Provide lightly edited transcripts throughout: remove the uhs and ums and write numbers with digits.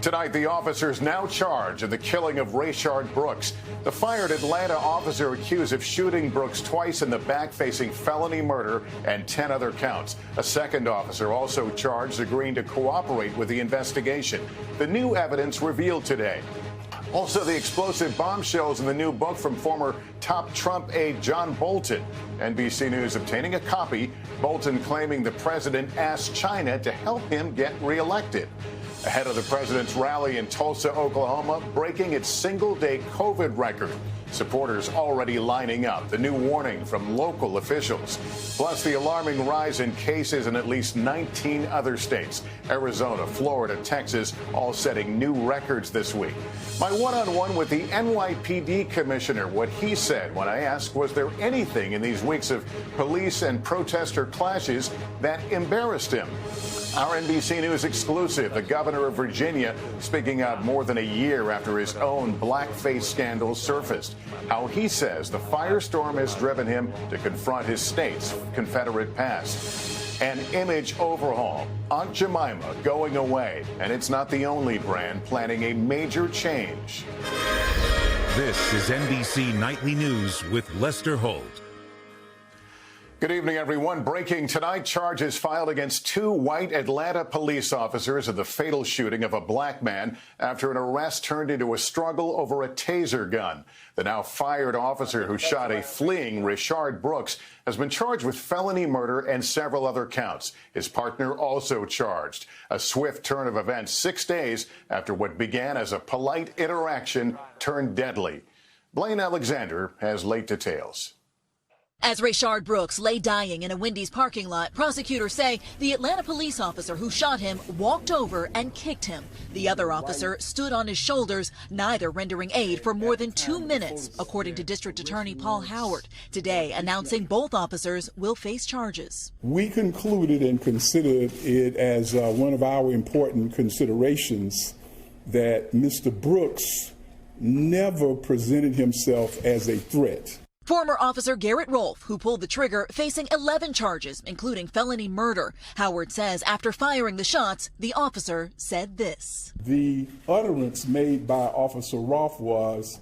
Tonight, the officers now charged in the killing of Rayshard Brooks. The fired Atlanta officer accused of shooting Brooks twice in the back, facing felony murder and 10 other counts. A second officer also charged, agreeing to cooperate with the investigation. The new evidence revealed today. Also, the explosive bombshells in the new book from former top Trump aide John Bolton. NBC News obtaining a copy. Bolton claiming the president asked China to help him get reelected. Ahead of the president's rally in Tulsa, Oklahoma, breaking its single-day COVID record. Supporters already lining up. The new warning from local officials. Plus, the alarming rise in cases in at least 19 other states. Arizona, Florida, Texas, all setting new records this week. My one-on-one with the NYPD commissioner, what he said when I asked, was there anything in these weeks of police and protester clashes that embarrassed him? Our NBC News exclusive, the governor of Virginia speaking out more than a year after his own blackface scandal surfaced. How he says the firestorm has driven him to confront his state's Confederate past. An image overhaul. Aunt Jemima going away. And it's not the only brand planning a major change. This is NBC Nightly News with Lester Holt. Good evening, everyone. Breaking tonight, charges filed against 2 white Atlanta police officers of the fatal shooting of a black man after an arrest turned into a struggle over a taser gun. The now fired officer who shot a fleeing Rayshard Brooks has been charged with felony murder and several other counts. His partner also charged. A swift turn of events 6 days after what began as a polite interaction turned deadly. Blaine Alexander has late details. As Rayshard Brooks lay dying in a Wendy's parking lot, prosecutors say the Atlanta police officer who shot him walked over and kicked him. The other officer stood on his shoulders, neither rendering aid for more than 2 minutes, according to District Attorney Paul Howard, today announcing both officers will face charges. We concluded and considered it as one of our important considerations that Mr. Brooks never presented himself as a threat. Former Officer Garrett Rolfe, who pulled the trigger, facing 11 charges, including felony murder. Howard says after firing the shots, the officer said this. The utterance made by Officer Rolfe was,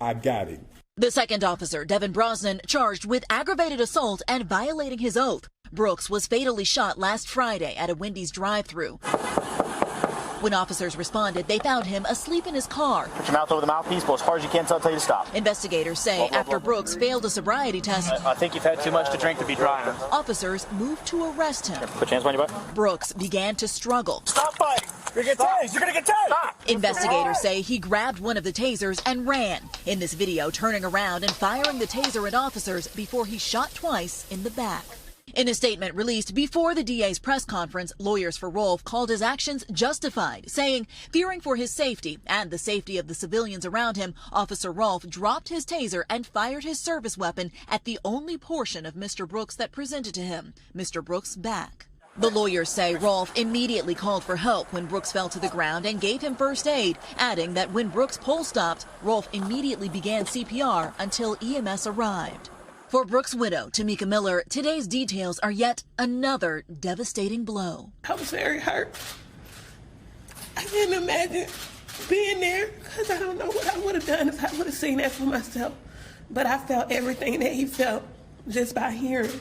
"I got him." The second officer, Devin Brosnan, charged with aggravated assault and violating his oath. Brooks was fatally shot last Friday at a Wendy's drive-thru. When officers responded, they found him asleep in his car. Put your mouth over the mouthpiece, pull as hard as you can until I tell you to stop. Investigators say after Brooks failed a sobriety test, I think you've had too much to drink to be driving. Officers moved to arrest him. Put your hands behind your butt. Brooks began to struggle. Stop fighting! You're gonna get tased! You're gonna get tased! Stop! Investigators say he grabbed one of the tasers and ran. In this video, turning around and firing the taser at officers before he shot twice in the back. In a statement released before the DA's press conference, lawyers for Rolfe called his actions justified, saying, fearing for his safety and the safety of the civilians around him, Officer Rolfe dropped his taser and fired his service weapon at the only portion of Mr. Brooks that presented to him, Mr. Brooks' back. The lawyers say Rolfe immediately called for help when Brooks fell to the ground and gave him first aid, adding that when Brooks' pulse stopped, Rolfe immediately began CPR until EMS arrived. For Brooks' widow, Tamika Miller, today's details are yet another devastating blow. I was very hurt. I can't imagine being there because I don't know what I would have done if I would have seen that for myself. But I felt everything that he felt just by hearing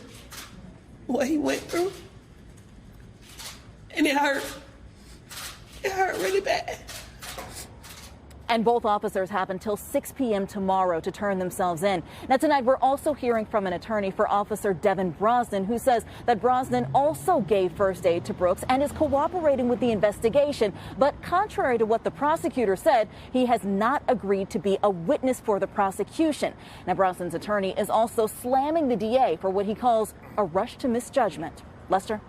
what he went through. And it hurt. It hurt really bad. And both officers have until 6 p.m. tomorrow to turn themselves in. Now, tonight, we're also hearing from an attorney for Officer Devin Brosnan, who says that Brosnan also gave first aid to Brooks and is cooperating with the investigation. But contrary to what the prosecutor said, he has not agreed to be a witness for the prosecution. Now, Brosnan's attorney is also slamming the DA for what he calls a rush to misjudgment. Lester?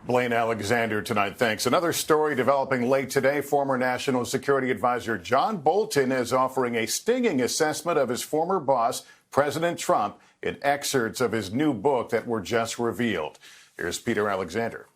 Blaine Alexander tonight. Thanks. Another story developing late today. Former National Security Advisor John Bolton is offering a stinging assessment of his former boss, President Trump, in excerpts of his new book that were just revealed. Here's Peter Alexander.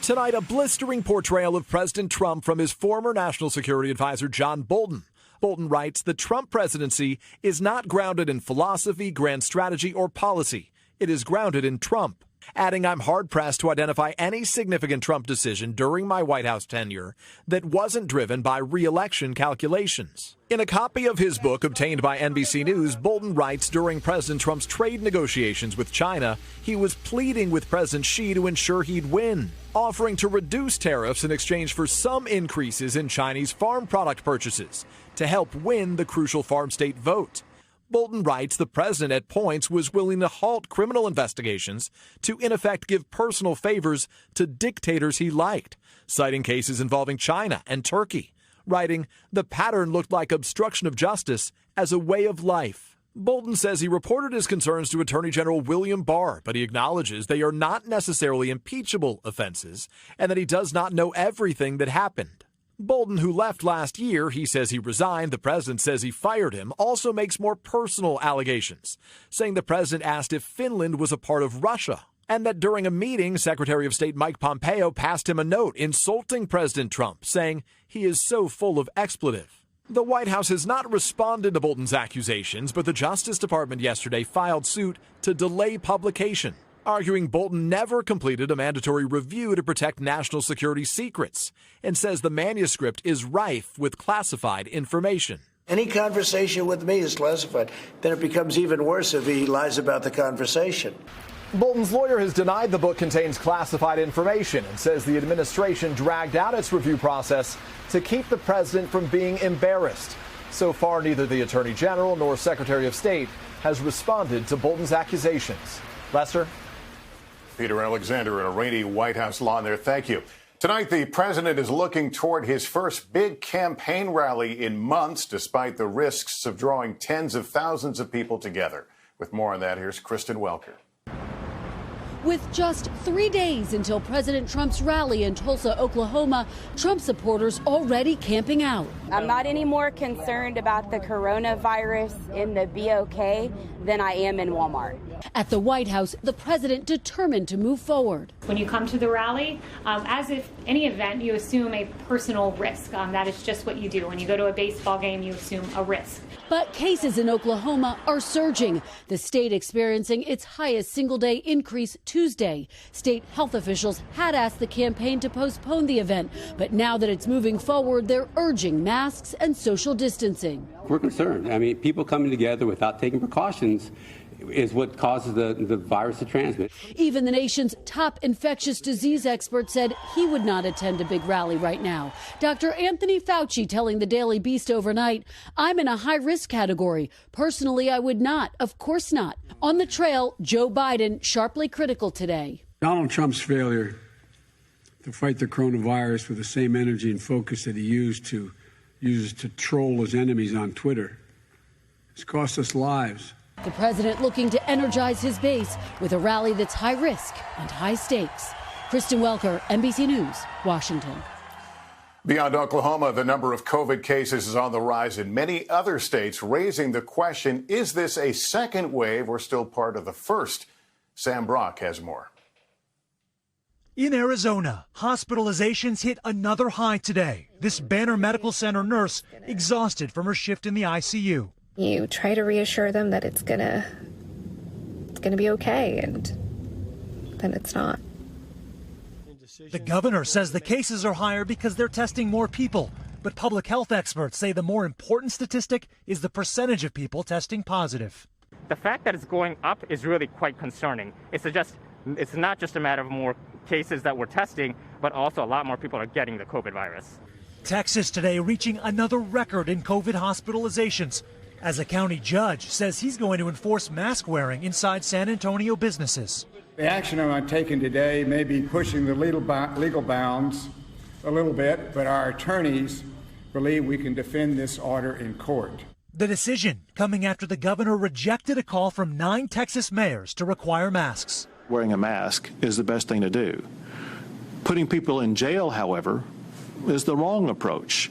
Tonight, a blistering portrayal of President Trump from his former National Security Advisor John Bolton. Bolton writes the Trump presidency is not grounded in philosophy, grand strategy, or policy. It is grounded in Trump. adding, "I'm hard-pressed to identify any significant Trump decision during my White House tenure that wasn't driven by re-election calculations." In a copy of his book obtained by NBC News, Bolton writes during President Trump's trade negotiations with China, he was pleading with President Xi to ensure he'd win, offering to reduce tariffs in exchange for some increases in Chinese farm product purchases to help win the crucial farm state vote. Bolton writes the president at points was willing to halt criminal investigations to, in effect, give personal favors to dictators he liked, citing cases involving China and Turkey, writing, "The pattern looked like obstruction of justice as a way of life." Bolton says he reported his concerns to Attorney General William Barr, but he acknowledges they are not necessarily impeachable offenses and that he does not know everything that happened. Bolton, who left last year, he says he resigned, the president says he fired him, also makes more personal allegations, saying the president asked if Finland was a part of Russia, and that during a meeting, Secretary of State Mike Pompeo passed him a note insulting President Trump, saying he is so full of expletive. The White House has not responded to Bolton's accusations, but the Justice Department yesterday filed suit to delay publication, arguing Bolton never completed a mandatory review to protect national security secrets, and says the manuscript is rife with classified information. Any conversation with me is classified. Then it becomes even worse if he lies about the conversation. Bolton's lawyer has denied the book contains classified information and says the administration dragged out its review process to keep the president from being embarrassed. So far, neither the Attorney General nor Secretary of State has responded to Bolton's accusations. Lester? Peter Alexander in a rainy White House lawn there. Thank you. Tonight, the president is looking toward his first big campaign rally in months, despite the risks of drawing tens of thousands of people together. With more on that, here's Kristen Welker. With just 3 days until President Trump's rally in Tulsa, Oklahoma, Trump supporters already camping out. I'm not any more concerned about the coronavirus in the BOK than I am in Walmart. At the White House, the president determined to move forward. When you come to the rally, as if any event, you assume a personal risk. That is just what you do. When you go to a baseball game, you assume a risk. But cases in Oklahoma are surging, the state experiencing its highest single-day increase Tuesday. State health officials had asked the campaign to postpone the event, but now that it's moving forward, they're urging masks and social distancing. We're concerned. I mean, people coming together without taking precautions is what causes the virus to transmit. Even the nation's top infectious disease expert said he would not attend a big rally right now. Dr. Anthony Fauci telling the Daily Beast overnight, "I'm in a high-risk category. Personally, I would not. Of course not." On the trail, Joe Biden sharply critical today. Donald Trump's failure to fight the coronavirus with the same energy and focus that he uses to troll his enemies on Twitter has cost us lives. The president looking to energize his base with a rally that's high risk and high stakes. Kristen Welker, NBC News, Washington. Beyond Oklahoma, the number of COVID cases is on the rise in many other states, raising the question, is this a second wave or still part of the first? Sam Brock has more. In Arizona, hospitalizations hit another high today. This Banner Medical Center nurse exhausted from her shift in the ICU. You try to reassure them that it's gonna be okay, and then it's not. The governor says the cases are higher because they're testing more people, but public health experts say the more important statistic is the percentage of people testing positive. The fact that it's going up is really quite concerning. It's not just a matter of more cases that we're testing, but also a lot more people are getting the COVID virus. Texas today reaching another record in COVID hospitalizations, as a county judge says he's going to enforce mask wearing inside San Antonio businesses. The action I'm taking today may be pushing the legal bounds a little bit, but our attorneys believe we can defend this order in court. The decision coming after the governor rejected a call from 9 Texas mayors to require masks. Wearing a mask is the best thing to do. Putting people in jail, however, is the wrong approach.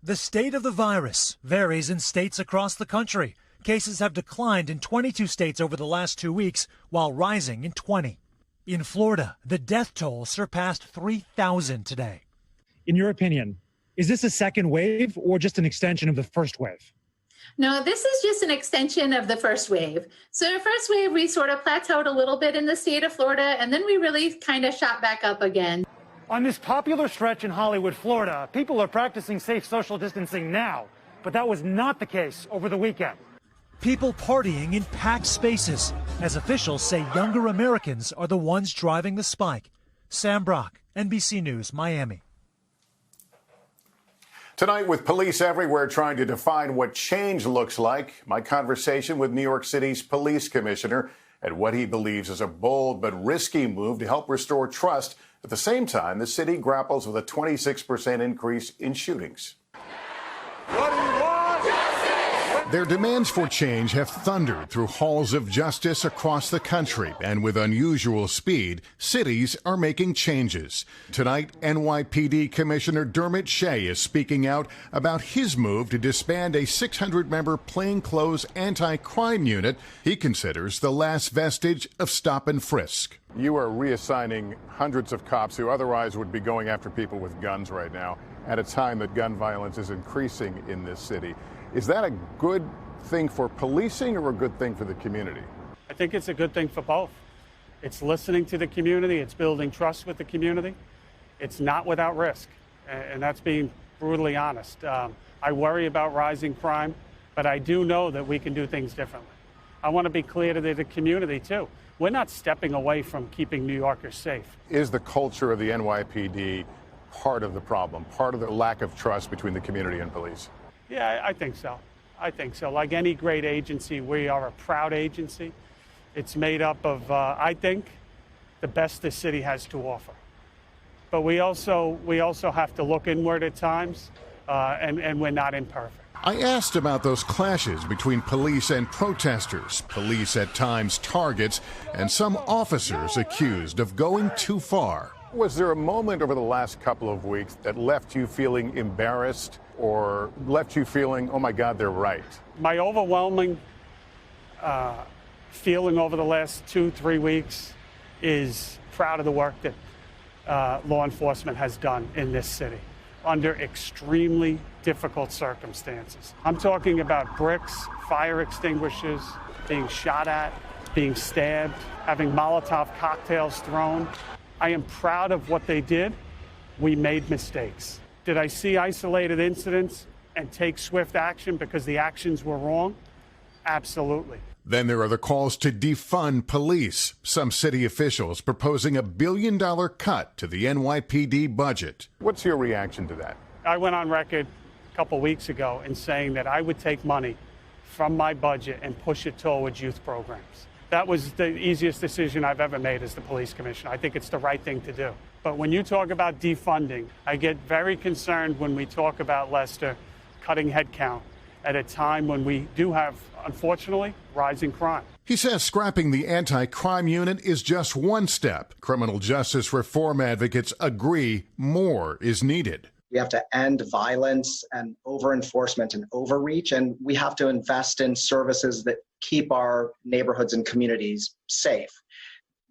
The state of the virus varies in states across the country. Cases have declined in 22 states over the last 2 weeks, while rising in 20. In Florida, the death toll surpassed 3,000 today. In your opinion, is this a second wave or just an extension of the first wave? No, this is just an extension of the first wave. So the first wave, we sort of plateaued a little bit in the state of Florida, and then we really kind of shot back up again. On this popular stretch in Hollywood, Florida, people are practicing safe social distancing now, but that was not the case over the weekend. People partying in packed spaces, as officials say younger Americans are the ones driving the spike. Sam Brock, NBC News, Miami. Tonight, with police everywhere trying to define what change looks like, my conversation with New York City's police commissioner and what he believes is a bold but risky move to help restore trust. At the same time, the city grapples with a 26% increase in shootings. What do you want? Their demands for change have thundered through halls of justice across the country, and with unusual speed, cities are making changes. Tonight, NYPD Commissioner Dermot Shea is speaking out about his move to disband a 600-member plainclothes anti-crime unit he considers the last vestige of stop and frisk. You are reassigning hundreds of cops who otherwise would be going after people with guns right now at a time that gun violence is increasing in this city. Is that a good thing for policing or a good thing for the community? I think it's a good thing for both. It's listening to the community. It's building trust with the community. It's not without risk, and that's being brutally honest. I worry about rising crime, but I do know that we can do things differently. I want to be clear to the community, too. We're not stepping away from keeping New Yorkers safe. Is the culture of the NYPD part of the problem, part of the lack of trust between the community and police? Yeah, I think so. I think so. Like any great agency, we are a proud agency. It's made up of, I think, the best this city has to offer. But we also have to look inward at times, and we're not imperfect. I asked about those clashes between police and protesters, police at times targets, and some officers accused of going too far. Was there a moment over the last couple of weeks that left you feeling embarrassed or left you feeling, oh my God, they're right? My overwhelming feeling over the last 2-3 weeks is proud of the work that law enforcement has done in this city under extremely difficult circumstances. I'm talking about bricks, fire extinguishers, being shot at, being stabbed, having Molotov cocktails thrown. I am proud of what they did. We made mistakes. Did I see isolated incidents and take swift action because the actions were wrong? Absolutely. Then there are the calls to defund police. Some city officials proposing $1 billion cut to the NYPD budget. What's your reaction to that? I went on record a couple weeks ago in saying that I would take money from my budget and push it towards youth programs. That was the easiest decision I've ever made as the police commissioner. I think it's the right thing to do. But when you talk about defunding, I get very concerned when we talk about, Lester, cutting headcount at a time when we do have, unfortunately, rising crime. He says scrapping the anti-crime unit is just one step. Criminal justice reform advocates agree more is needed. We have to end violence and over-enforcement and overreach, and we have to invest in services that keep our neighborhoods and communities safe.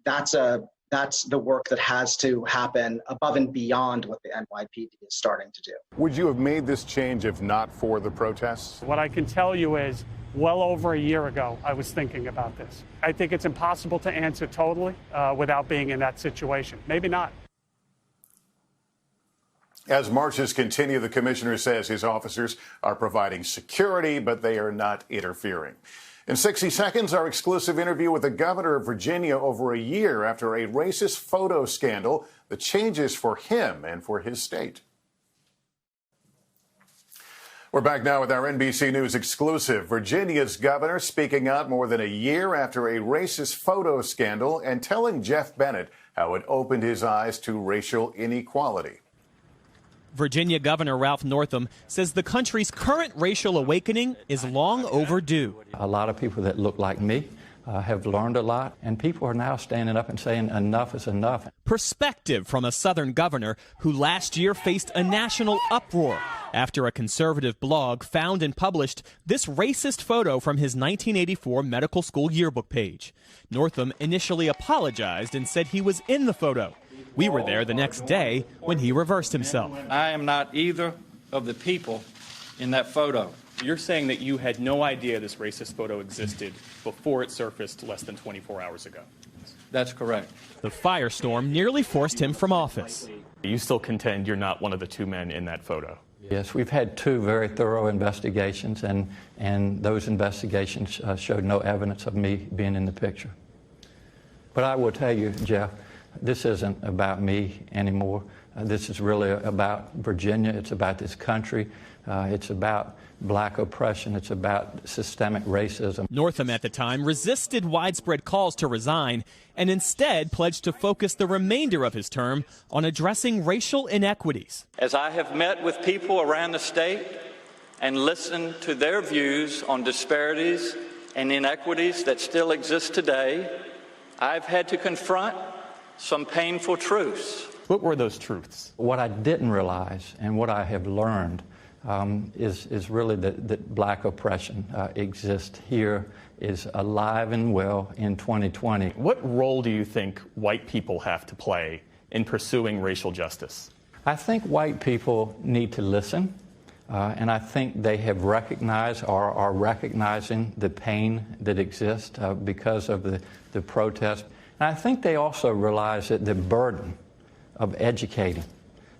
That's the work that has to happen above and beyond what the NYPD is starting to do. Would you have made this change if not for the protests? What I can tell you is, well over a year ago, I was thinking about this. I think it's impossible to answer totally without being in that situation. Maybe not. As marches continue, the commissioner says his officers are providing security, but they are not interfering. In 60 seconds, our exclusive interview with the governor of Virginia over a year after a racist photo scandal, the changes for him and for his state. We're back now with our NBC News exclusive. Virginia's governor speaking out more than a year after a racist photo scandal and telling Jeff Bennett how it opened his eyes to racial inequality. Virginia Governor Ralph Northam says the country's current racial awakening is long overdue. A lot of people that look like me have learned a lot, and people are now standing up and saying enough is enough. Perspective from a Southern governor who last year faced a national uproar after a conservative blog found and published this racist photo from his 1984 medical school yearbook page. Northam initially apologized and said he was in the photo. We were there the next day when he reversed himself. I am not either of the people in that photo. You're saying that you had no idea this racist photo existed before it surfaced less than 24 hours ago. That's correct. The firestorm nearly forced him from office. You still contend you're not one of the two men in that photo? Yes, we've had 2 very thorough investigations, and those investigations showed no evidence of me being in the picture. But I will tell you, Jeff, this isn't about me anymore. This is really about Virginia. It's about this country. It's about black oppression. It's about systemic racism. Northam at the time resisted widespread calls to resign and instead pledged to focus the remainder of his term on addressing racial inequities. As I have met with people around the state and listened to their views on disparities and inequities that still exist today, I've had to confront some painful truths. What were those truths? What I didn't realize and what I have learned is really that black oppression exists here, is alive and well in 2020. What role do you think white people have to play in pursuing racial justice? I think white people need to listen, and I think they have recognized or are recognizing the pain that exists because of the protest. And I think they also realize that the burden of educating,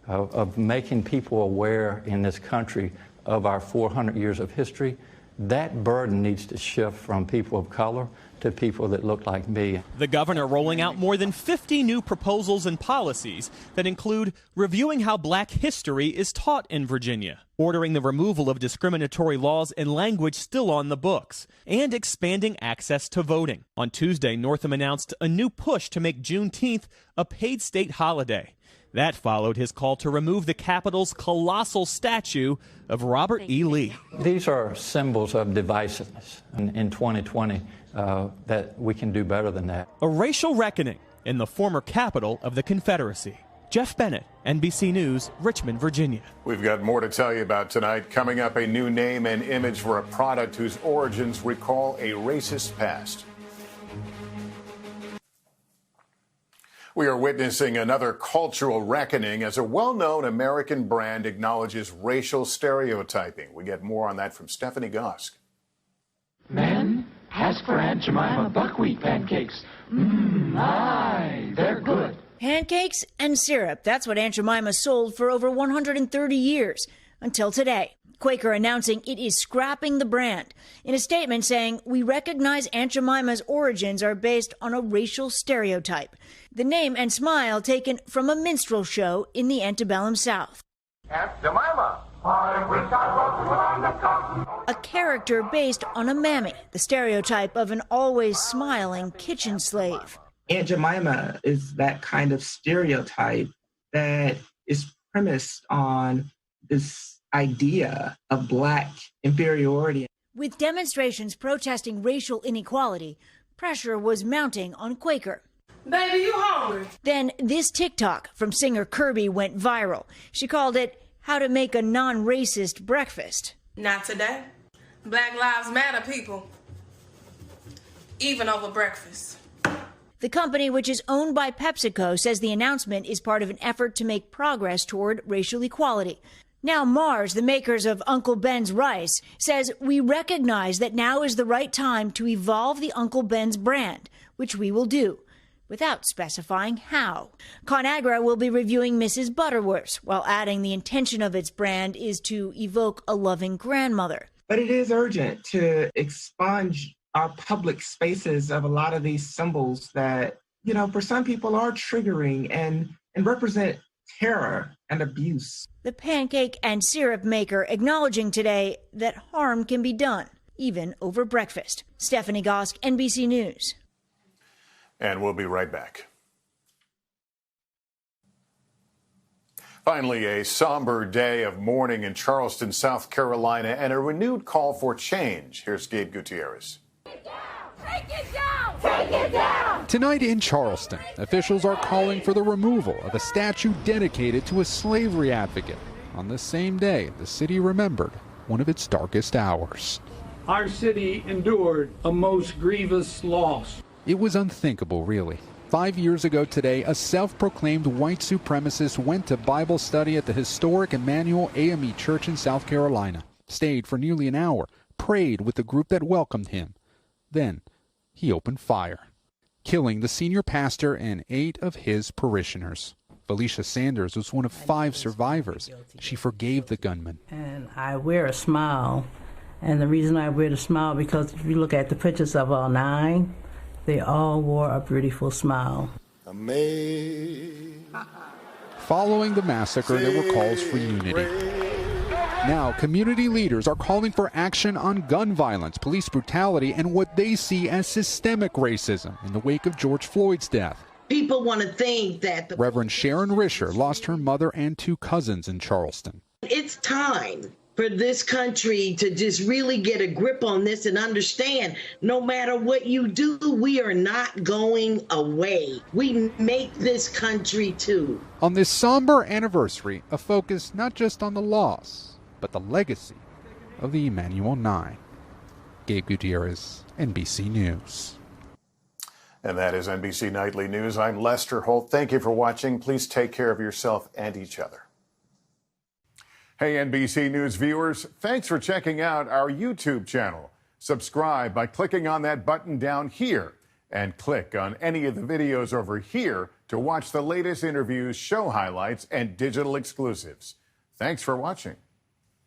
of making people aware in this country of our 400 years of history, that burden needs to shift from people of color to people that look like me. The governor rolling out more than 50 new proposals and policies that include reviewing how black history is taught in Virginia, ordering the removal of discriminatory laws and language still on the books, and expanding access to voting. On Tuesday, Northam announced a new push to make Juneteenth a paid state holiday. That followed his call to remove the Capitol's colossal statue of Robert E. Lee. These are symbols of divisiveness in 2020 that we can do better than that. A racial reckoning in the former capital of the Confederacy. Jeff Bennett, NBC News, Richmond, Virginia. We've got more to tell you about tonight. Coming up, a new name and image for a product whose origins recall a racist past. We are witnessing another cultural reckoning as a well-known American brand acknowledges racial stereotyping. We get more on that from Stephanie Gosk. Men, ask for Aunt Jemima buckwheat pancakes. They're good. Pancakes and syrup. That's what Aunt Jemima sold for over 130 years, until today. Quaker announcing it is scrapping the brand. In a statement saying, "We recognize Aunt Jemima's origins are based on a racial stereotype." The name and smile taken from a minstrel show in the antebellum South. Aunt Jemima, I wish I was on the cotton. A character based on a mammy, the stereotype of an always smiling kitchen slave. Aunt Jemima is that kind of stereotype that is premised on this idea of black inferiority. With demonstrations protesting racial inequality, pressure was mounting on Quaker. Baby, you hungry? Then this TikTok from singer Kirby went viral. She called it "How to Make a Non-Racist Breakfast." Not today. Black Lives Matter, people. Even over breakfast. The company, which is owned by PepsiCo, says the announcement is part of an effort to make progress toward racial equality. Now Mars, the makers of Uncle Ben's rice, says we recognize that now is the right time to evolve the Uncle Ben's brand, which we will do, without specifying how. ConAgra will be reviewing Mrs. Butterworth's, while adding the intention of its brand is to evoke a loving grandmother. But it is urgent to expunge our public spaces of a lot of these symbols that, for some people are triggering and represent terror and abuse. The pancake and syrup maker acknowledging today that harm can be done, even over breakfast. Stephanie Gosk, NBC News. And we'll be right back. Finally, a somber day of mourning in Charleston, South Carolina, and a renewed call for change. Here's Gabe Gutierrez. Take it down! Take it down! Tonight in Charleston, officials are calling for the removal of a statue dedicated to a slavery advocate on the same day the city remembered one of its darkest hours. Our city endured a most grievous loss. It was unthinkable, really. 5 years ago today, a self-proclaimed white supremacist went to Bible study at the historic Emmanuel AME Church in South Carolina. stayed for nearly an hour, prayed with the group that welcomed him. Then he opened fire, killing the senior pastor and 8 of his parishioners. Felicia Sanders was one of 5 survivors. She forgave the gunman. And I wear a smile. And the reason I wear the smile, because if you look at the pictures of all 9, they all wore a beautiful smile. Following the massacre, there were calls for unity. Now, community leaders are calling for action on gun violence, police brutality, and what they see as systemic racism in the wake of George Floyd's death. People want to think that Reverend Sharon Rayshard lost her mother and 2 cousins in Charleston. It's time for this country to just really get a grip on this and understand no matter what you do, we are not going away. We make this country too. On this somber anniversary, a focus not just on the loss, but the legacy of the Emanuel 9. Gabe Gutierrez, NBC News. And that is NBC Nightly News. I'm Lester Holt. Thank you for watching. Please take care of yourself and each other. Hey, NBC News viewers, thanks for checking out our YouTube channel. Subscribe by clicking on that button down here and click on any of the videos over here to watch the latest interviews, show highlights, and digital exclusives. Thanks for watching.